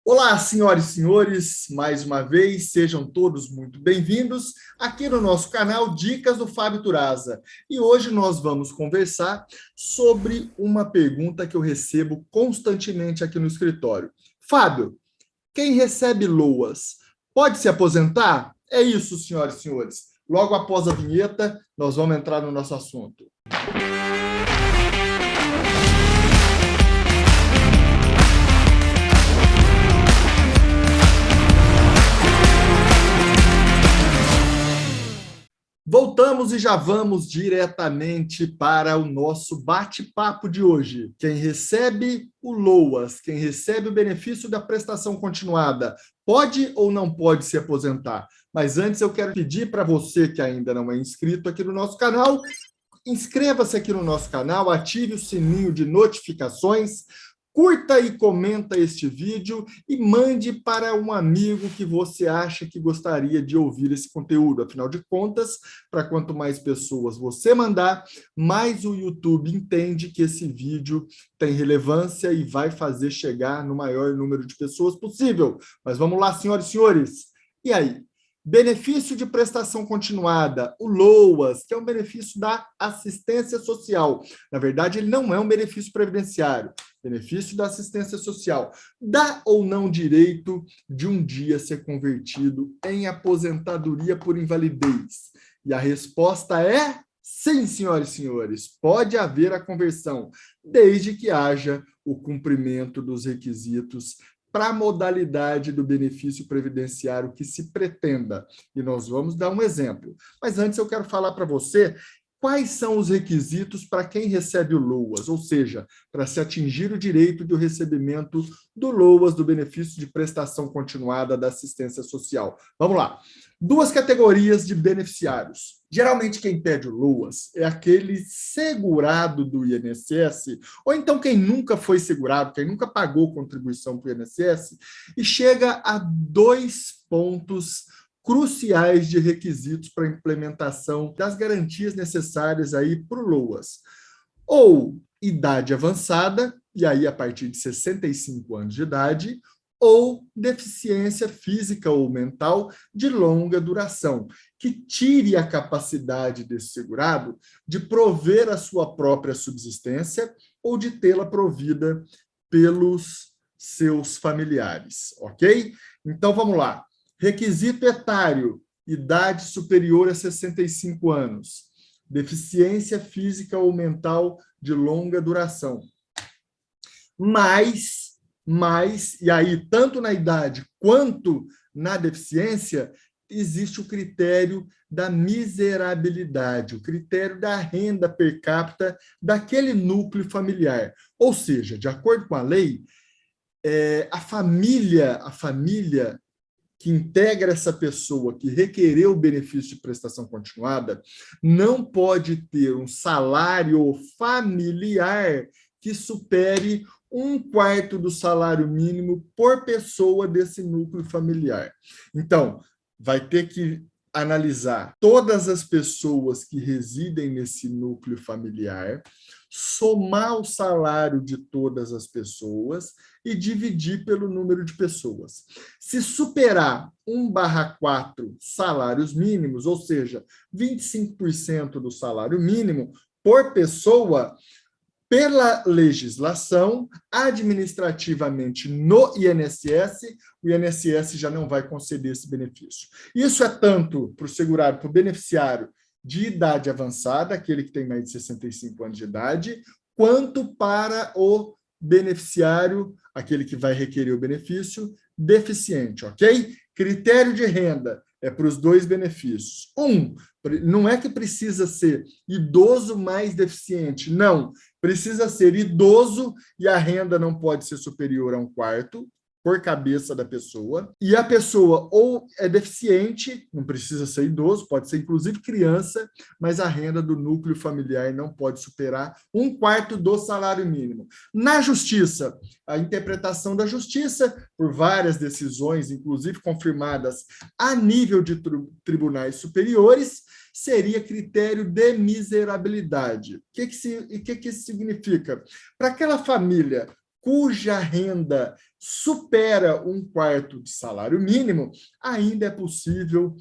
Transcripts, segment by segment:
Olá, senhoras e senhores, mais uma vez, sejam todos muito bem-vindos aqui no nosso canal Dicas do Fábio Turaza. E hoje nós vamos conversar sobre uma pergunta que eu recebo constantemente aqui no escritório. Fábio, quem recebe LOAS pode se aposentar? É isso, senhoras e senhores. Logo após a vinheta, nós vamos entrar no nosso assunto. Voltamos e já vamos diretamente para o nosso bate-papo de hoje. Quem recebe o LOAS, quem recebe o benefício da prestação continuada, pode ou não pode se aposentar? Mas antes eu quero pedir para você que ainda não é inscrito aqui no nosso canal, inscreva-se aqui no nosso canal, ative o sininho de notificações, curta e comenta este vídeo e mande para um amigo que você acha que gostaria de ouvir esse conteúdo. Afinal de contas, para quanto mais pessoas você mandar, mais o YouTube entende que esse vídeo tem relevância e vai fazer chegar no maior número de pessoas possível. Mas vamos lá, senhoras e senhores. E aí? Benefício de prestação continuada, o LOAS, que é um benefício da assistência social. Na verdade, ele não é um benefício previdenciário, benefício da assistência social. Dá ou não direito de um dia ser convertido em aposentadoria por invalidez? E a resposta é sim, senhoras e senhores, pode haver a conversão, desde que haja o cumprimento dos requisitos para a modalidade do benefício previdenciário que se pretenda. E nós vamos dar um exemplo. Mas antes eu quero falar para você quais são os requisitos para quem recebe o LOAS, ou seja, para se atingir o direito do recebimento do LOAS, do benefício de prestação continuada da assistência social. Vamos lá. Duas categorias de beneficiários. Geralmente quem pede o LOAS é aquele segurado do INSS, ou então quem nunca foi segurado, quem nunca pagou contribuição para o INSS, e chega a dois pontos cruciais de requisitos para a implementação das garantias necessárias aí para o LOAS. Ou idade avançada, e aí a partir de 65 anos de idade, ou deficiência física ou mental de longa duração, que tire a capacidade desse segurado de prover a sua própria subsistência ou de tê-la provida pelos seus familiares, ok? Então, vamos lá. Requisito etário, idade superior a 65 anos. Deficiência física ou mental de longa duração. E aí, tanto na idade quanto na deficiência, existe o critério da miserabilidade, o critério da renda per capita daquele núcleo familiar. Ou seja, de acordo com a lei, a família que integra essa pessoa que requereu o benefício de prestação continuada não pode ter um salário familiar que supere 1/4 do salário mínimo por pessoa desse núcleo familiar. Então, vai ter que analisar todas as pessoas que residem nesse núcleo familiar, somar o salário de todas as pessoas e dividir pelo número de pessoas. Se superar 1/4 salários mínimos, ou seja, 25% do salário mínimo por pessoa, pela legislação, administrativamente no INSS, o INSS já não vai conceder esse benefício. Isso é tanto para o segurado, para o beneficiário de idade avançada, aquele que tem mais de 65 anos de idade, quanto para o beneficiário, aquele que vai requerer o benefício, deficiente, ok? Critério de renda é para os dois benefícios. Não é que precisa ser idoso mais deficiente, não. Precisa ser idoso e a renda não pode ser superior a 1/4 por cabeça da pessoa. E a pessoa ou é deficiente, não precisa ser idoso, pode ser inclusive criança, mas a renda do núcleo familiar não pode superar 1/4 do salário mínimo. Na justiça, a interpretação da justiça, por várias decisões, inclusive confirmadas a nível de tribunais superiores, seria critério de miserabilidade. O que isso significa? Para aquela família cuja renda supera 1/4 de salário mínimo, ainda é possível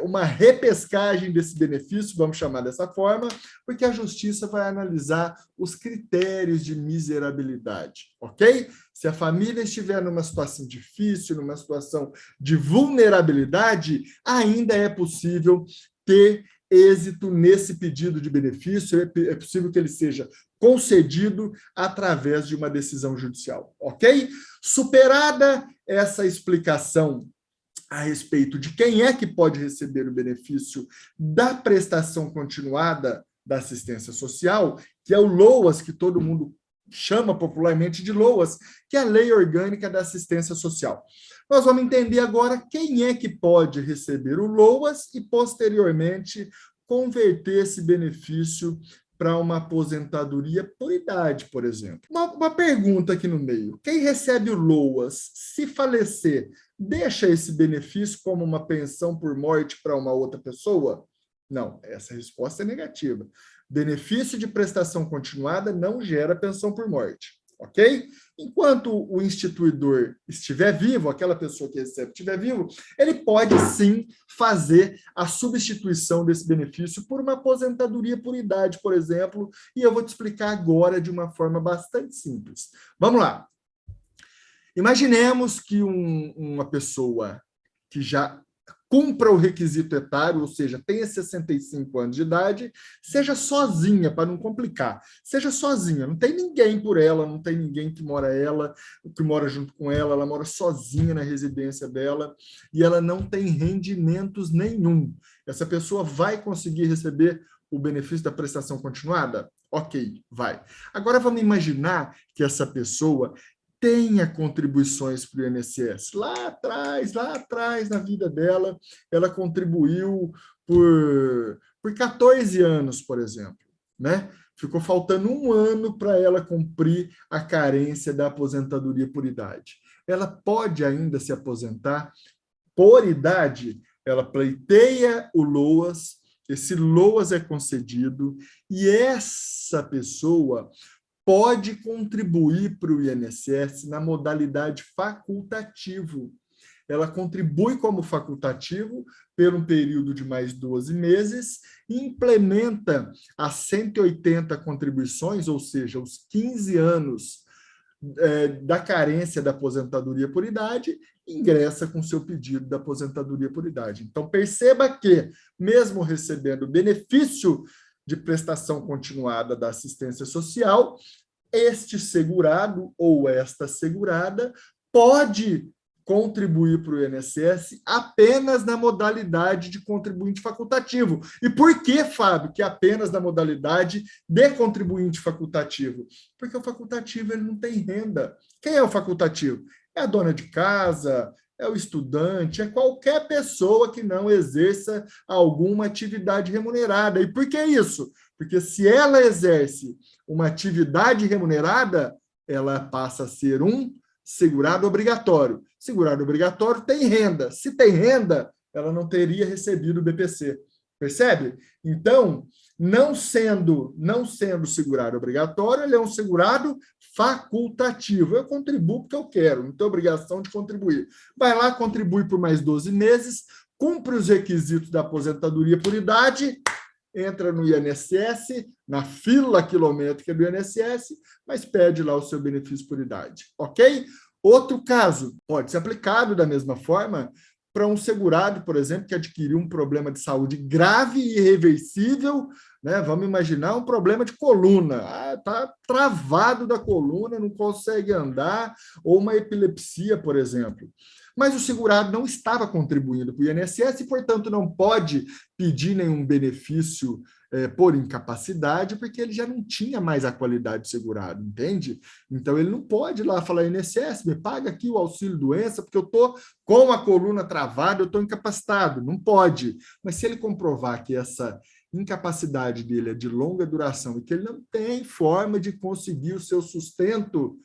uma repescagem desse benefício, vamos chamar dessa forma, porque a justiça vai analisar os critérios de miserabilidade, ok? Se a família estiver numa situação difícil, numa situação de vulnerabilidade, ainda é possível ter êxito nesse pedido de benefício, é possível que ele seja concedido através de uma decisão judicial, ok? Superada essa explicação a respeito de quem é que pode receber o benefício da prestação continuada da assistência social, que é o LOAS, que todo mundo chama popularmente de LOAS, que é a Lei Orgânica da Assistência Social. Nós vamos entender agora quem é que pode receber o LOAS e, posteriormente, converter esse benefício para uma aposentadoria por idade, por exemplo. Uma pergunta aqui no meio. Quem recebe o LOAS, se falecer, deixa esse benefício como uma pensão por morte para uma outra pessoa? Não, essa resposta é negativa. Benefício de prestação continuada não gera pensão por morte, ok? Enquanto o instituidor estiver vivo, aquela pessoa que recebe estiver vivo, ele pode sim fazer a substituição desse benefício por uma aposentadoria por idade, por exemplo, e eu vou te explicar agora de uma forma bastante simples. Vamos lá. Imaginemos que uma pessoa que já cumpra o requisito etário, ou seja, tenha 65 anos de idade, seja sozinha, para não complicar. Seja sozinha, não tem ninguém por ela, não tem ninguém que mora junto com ela, ela mora sozinha na residência dela e ela não tem rendimentos nenhum. Essa pessoa vai conseguir receber o benefício da prestação continuada? Ok, vai. Agora vamos imaginar que essa pessoa tenha contribuições para o INSS. Lá atrás, na vida dela, ela contribuiu por 14 anos, por exemplo, né? Ficou faltando 1 ano para ela cumprir a carência da aposentadoria por idade. Ela pode ainda se aposentar por idade, ela pleiteia o LOAS, esse LOAS é concedido, e essa pessoa pode contribuir para o INSS na modalidade facultativo. Ela contribui como facultativo por um período de mais 12 meses e implementa as 180 contribuições, ou seja, os 15 anos da carência da aposentadoria por idade, ingressa com seu pedido da aposentadoria por idade. Então, perceba que, mesmo recebendo benefício de prestação continuada da assistência social, este segurado ou esta segurada pode contribuir para o INSS apenas na modalidade de contribuinte facultativo. E por que, Fábio, que apenas na modalidade de contribuinte facultativo? Porque o facultativo ele não tem renda. Quem é o facultativo? É a dona de casa, é o estudante, é qualquer pessoa que não exerça alguma atividade remunerada. E por que isso? Porque se ela exerce uma atividade remunerada, ela passa a ser um segurado obrigatório. Segurado obrigatório tem renda. Se tem renda, ela não teria recebido o BPC. Percebe? Então, não sendo segurado obrigatório, ele é um segurado facultativo. Eu contribuo porque eu quero, não tenho obrigação de contribuir. Vai lá, contribui por mais 12 meses, cumpre os requisitos da aposentadoria por idade, entra no INSS, na fila quilométrica do INSS, mas pede lá o seu benefício por idade, ok? Outro caso, pode ser aplicado da mesma forma para um segurado, por exemplo, que adquiriu um problema de saúde grave e irreversível, né? Vamos imaginar um problema de coluna. Está travado da coluna, não consegue andar, ou uma epilepsia, por exemplo. Mas o segurado não estava contribuindo para o INSS e, portanto, não pode pedir nenhum benefício por incapacidade, porque ele já não tinha mais a qualidade de segurado, entende? Então, ele não pode ir lá falar, INSS, me paga aqui o auxílio-doença, porque eu estou com a coluna travada, eu estou incapacitado. Não pode. Mas se ele comprovar que essa incapacidade dele é de longa duração e que ele não tem forma de conseguir o seu sustento,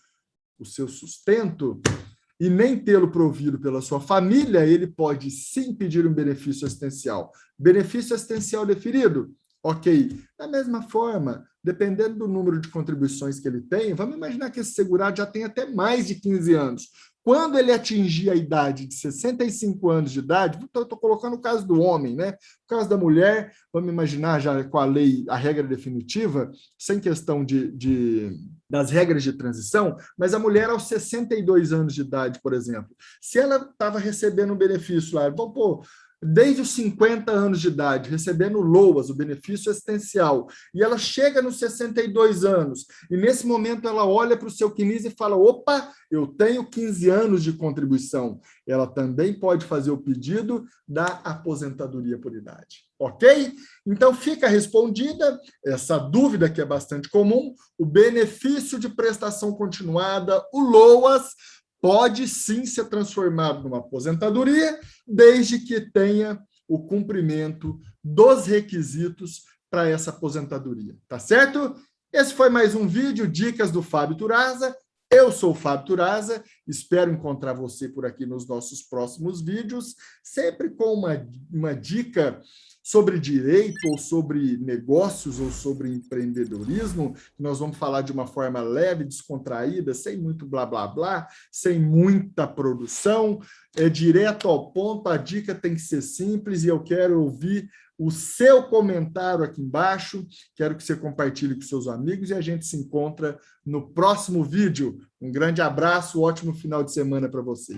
e nem tê-lo provido pela sua família, ele pode sim pedir um benefício assistencial. Benefício assistencial deferido? Ok. Da mesma forma, dependendo do número de contribuições que ele tem, vamos imaginar que esse segurado já tem até mais de 15 anos. Quando ele atingir a idade de 65 anos de idade, estou colocando o caso do homem, né? O caso da mulher, vamos imaginar já com a lei, a regra definitiva, sem questão das regras de transição, mas a mulher aos 62 anos de idade, por exemplo, se ela estava recebendo um benefício lá, vamos pôr, desde os 50 anos de idade, recebendo LOAS, o benefício assistencial, e ela chega nos 62 anos, e nesse momento ela olha para o seu CNIS e fala, opa, eu tenho 15 anos de contribuição. Ela também pode fazer o pedido da aposentadoria por idade. Ok? Então, fica respondida essa dúvida que é bastante comum, o benefício de prestação continuada, o LOAS, pode sim ser transformado numa aposentadoria, desde que tenha o cumprimento dos requisitos para essa aposentadoria. Tá certo? Esse foi mais um vídeo, Dicas do Fábio Turaza. Eu sou o Fábio Turaza, espero encontrar você por aqui nos nossos próximos vídeos, sempre com uma dica sobre direito, ou sobre negócios, ou sobre empreendedorismo, que nós vamos falar de uma forma leve, descontraída, sem muito blá, blá, blá, sem muita produção, é direto ao ponto, a dica tem que ser simples, e eu quero ouvir o seu comentário aqui embaixo, quero que você compartilhe com seus amigos, e a gente se encontra no próximo vídeo. Um grande abraço, ótimo final de semana para vocês.